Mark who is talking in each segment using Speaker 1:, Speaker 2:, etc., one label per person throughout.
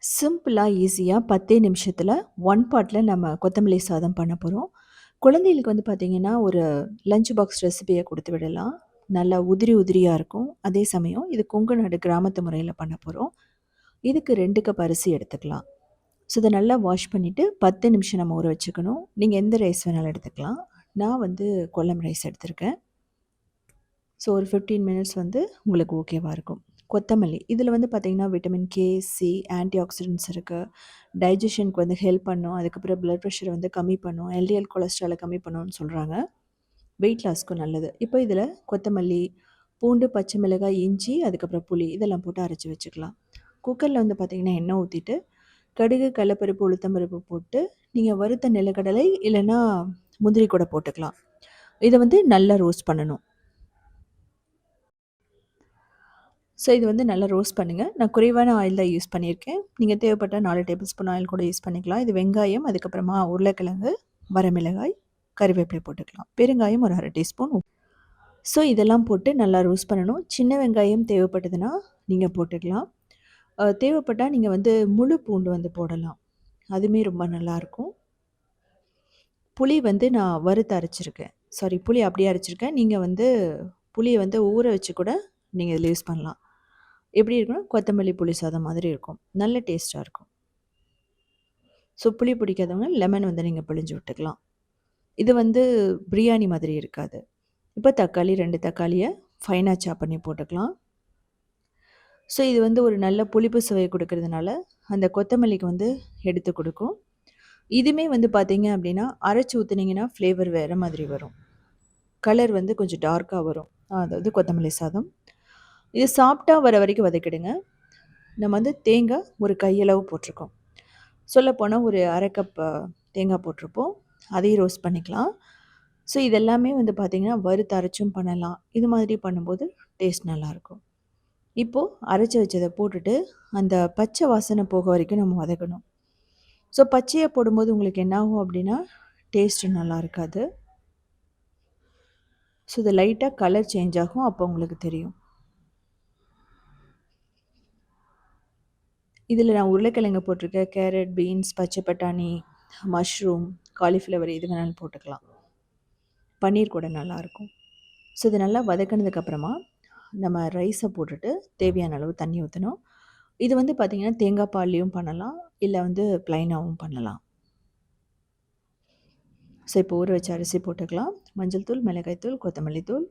Speaker 1: சிம்பிளா, ஈஸியா 10 நிமிஷத்துல ஒன் பாட்ல நம்ம கொத்தமல்லி சாதம் பண்ண போறோம். குழந்தைகளுக்கு வந்து பார்த்தீங்கன்னா, ஒரு லஞ்ச் பாக்ஸ் ரெசிபிய குடுத்து விடலாம். நல்லா உதிரி உதிரியா இருக்கும். அதே சமயம் இது கொங்கு நாடு கிராமத்து முறையில பண்ண போறோம். இதுக்கு 2 கப் அரிசி எடுத்துக்கலாம். ஸோ இத நல்லா வாஷ் பண்ணிட்டு 10 நிமிஷம் நம்ம ஊற வச்சுக்கணும். நீங்க எந்த ரைஸ் வேணாலும் எடுத்துக்கலாம். நான் வந்து கொல்லம் ரைஸ் எடுத்திருக்கேன். ஸோ ஒரு 15 மினிட்ஸ் வந்து உங்களுக்கு ஓகேவா இருக்கும். கொத்தமல்லி இதில வந்து பார்த்தீங்கன்னா, vitamin K, C, anti accidents இருக்கு. டைஜஷனுக்கு வந்து ஹெல்ப் பண்ணும். அதுக்கப்புறம் பிளட் பிரஷர வந்து கம்மி பண்ணும். எல்டிஎல் கொலஸ்ட்ரால கம்மி பண்ணும்னு சொல்றாங்க. வெயிட் லாஸ்க்கும் நல்லது. இப்போ இதில கொத்தமல்லி, பூண்டு, பச்சை மிளகாய், இஞ்சி, அதுக்கப்புறம் புளி இதெல்லாம் போட்டு அரைச்சு வச்சுக்கலாம். குக்கர்ல வந்து பார்த்தீங்கன்னா, எண்ணெய் ஊத்திட்டு, கடுகு, கடலப்பருப்பு, உளுத்தம் பருப்பு போட்டு, நீங்க வறுத்த நிலக்கடலை இல்லன்னா முந்திரி கூட போட்டுக்கலாம். இத வந்து நல்லா ரோஸ்ட் பண்ணணும். ஸோ இது வந்து நல்லா ரோஸ்ட் பண்ணுங்க. நான் குறைவான ஆயில் தான் யூஸ் பண்ணியிருக்கேன். நீங்க தேவைப்பட்டா 4 டேபிள் ஸ்பூன் ஆயில் கூட யூஸ் பண்ணிக்கலாம். இது வெங்காயம், அதுக்கப்புறமா உருளைக்கிழங்கு, வரமிளகாய், கறிவேப்பிலை போட்டுக்கலாம். பெருங்காயம் ஒரு 1/2 டீஸ்பூன். ஸோ இதெல்லாம் போட்டு நல்லா ரோஸ்ட் பண்ணணும். சின்ன வெங்காயம் தேவைப்பட்டதுன்னா நீங்க போட்டுக்கலாம். தேவைப்பட்டா நீங்க வந்து முழு பூண்டு வந்து போடலாம். அதுவுமே ரொம்ப நல்லாயிருக்கும். புளி வந்து நான் வறுத்து அரைச்சிருக்கேன். சாரி புளி அப்படியே அரைச்சிருக்கேன். நீங்க வந்து புளிய வந்து ஊற வச்சு கூட நீங்க இதில யூஸ் பண்ணலாம். எப்படி இருக்கும்னா, கொத்தமல்லி புளி சாதம் மாதிரி இருக்கும். நல்ல டேஸ்ட்டா இருக்கும். ஸோ புளி பிடிக்காதவங்க லெமன் வந்து நீங்க பிழிஞ்சு விட்டுக்கலாம். இது வந்து பிரியாணி மாதிரி இருக்காது. இப்போ தக்காளி 2 தக்காளிய ஃபைனா சாப் பண்ணி போட்டுக்கலாம். ஸோ இது வந்து ஒரு நல்ல புளிப்பு சுவை குடுக்கறதுனால, அந்த கொத்தமல்லிக்கு வந்து எடுத்து குடுக்கும். இதுவுமே வந்து பார்த்தீங்க அப்படின்னா, அரைச்சு ஊத்துனீங்கன்னா ஃப்ளேவர் வேற மாதிரி வரும். கலர் வந்து கொஞ்சம் டார்க்கா வரும். அதாவது கொத்தமல்லி சாதம். இது சாஃப்ட்டா வர வரைக்கும் வதக்கிடுங்க. நம்ம வந்து தேங்காய் ஒரு கையளவு போட்டிருக்கோம். சொல்லப்போனால் ஒரு 1/2 கப் தேங்காய் போட்டிருப்போம். அதையும் ரோஸ்ட் பண்ணிக்கலாம். ஸோ இதெல்லாமே வந்து பார்த்திங்கன்னா வறுத்து அரைச்சும் பண்ணலாம். இது மாதிரி பண்ணும்போது டேஸ்ட் நல்லாயிருக்கும். இப்போது அரைச்சி வச்சதை போட்டுட்டு அந்த பச்சை வாசனை போக வரைக்கும் நம்ம வதக்கணும். ஸோ பச்சையாக போடும்போது உங்களுக்கு என்னாகும் அப்படின்னா டேஸ்ட்டு நல்லா இருக்காது. ஸோ இது லைட்டாக கலர் சேஞ்ச் ஆகும். அப்போ உங்களுக்கு தெரியும். இதில் நான் உருளைக்கிழங்கு போட்டிருக்கேன். கேரட், பீன்ஸ், பச்சை பட்டாணி, மஷ்ரூம், காலிஃப்ளவர் எது வேணாலும் போட்டுக்கலாம். பன்னீர் கூட நல்லாயிருக்கும். ஸோ இது நல்லா வதக்கினதுக்கப்புறமா நம்ம ரைஸை போட்டுட்டு தேவையான அளவு தண்ணி ஊற்றணும். இது வந்து பார்த்திங்கன்னா தேங்காய் பால்லையும் பண்ணலாம். இல்லை வந்து ப்ளைனாகவும் பண்ணலாம். ஸோ இப்போ ஊற வச்ச அரிசி போட்டுக்கலாம். மஞ்சள் தூள், மிளகாய் தூள், கொத்தமல்லி தூள்,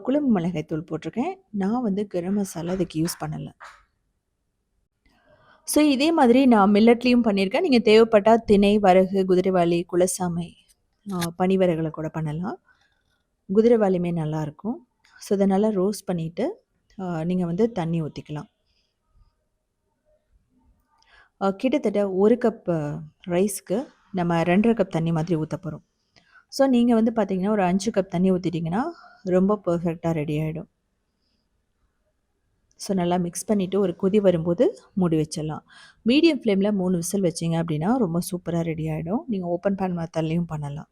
Speaker 1: குழம்பு மிளகாய் தூள் போட்டிருக்கேன். நான் வந்து கரம் மசாலா இதுக்கு யூஸ் பண்ணலை. ஸோ இதே மாதிரி நான் மில்லட்லேயும் பண்ணியிருக்கேன். நீங்கள் தேவைப்பட்டா திணை, வரகு, குதிரைவாலி, குலசாமை, பனிவரகுல கூட பண்ணலாம். குதிரைவாலியுமே நல்லாயிருக்கும். ஸோ இதை நல்லா ரோஸ்ட் பண்ணிவிட்டு நீங்கள் வந்து தண்ணி ஊற்றிக்கலாம். கிட்டத்தட்ட 1 கப் ரைஸ்க்கு நம்ம 2 1/2 கப் தண்ணி மாதிரி ஊற்ற போகிறோம். ஸோ நீங்கள் வந்து பார்த்தீங்கன்னா ஒரு 5 கப் தண்ணி ஊற்றிட்டிங்கன்னா ரொம்ப பர்ஃபெக்டாக ரெடி ஆகிடும். ஸோ நல்லா மிக்ஸ் பண்ணிவிட்டு ஒரு கொதி வரும்போது மூடி வச்சிடலாம். மீடியம் ஃப்ளேமில் 3 விசில் வச்சிங்க அப்படின்னா ரொம்ப சூப்பராக ரெடி ஆகிடும். நீங்கள் ஓப்பன் பேன் மெத்தட்லையும் பண்ணலாம்.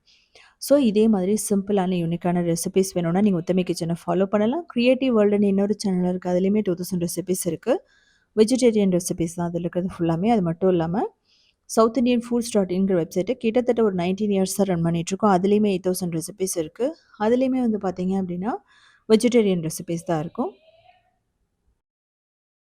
Speaker 1: ஸோ இதே மாதிரி சிம்பிளான யூனிக்கான ரெசிபீஸ் வேணும்னா நீங்கள் உத்தமி கிச்சனை ஃபாலோ பண்ணலாம். கிரியேட்டிவ் வேர்ல்டுன்னு இன்னொரு சேனல் இருக்குது. அதுலேயுமே 2000 ரெசிபீஸ் இருக்குது. வெஜிடேரியன் ரெசிபீஸ் தான் அதில் இருக்கிறது ஃபுல்லாமே. அது மட்டும் இல்லாமல் சவுத் இண்டியன் ஃபுட்ஸ்.inங்கிற வெப்சைட்டு கிட்டத்தட்ட ஒரு 19 இயர்ஸாக ரன் பண்ணிகிட்ருக்கோம். அதுலேயுமே 8000 ரெசிபீஸ் இருக்குது. அதுலேயுமே வந்து பார்த்தீங்க அப்படின்னா வெஜிடேரியன் ரெசிபீஸ் தான் இருக்கும்.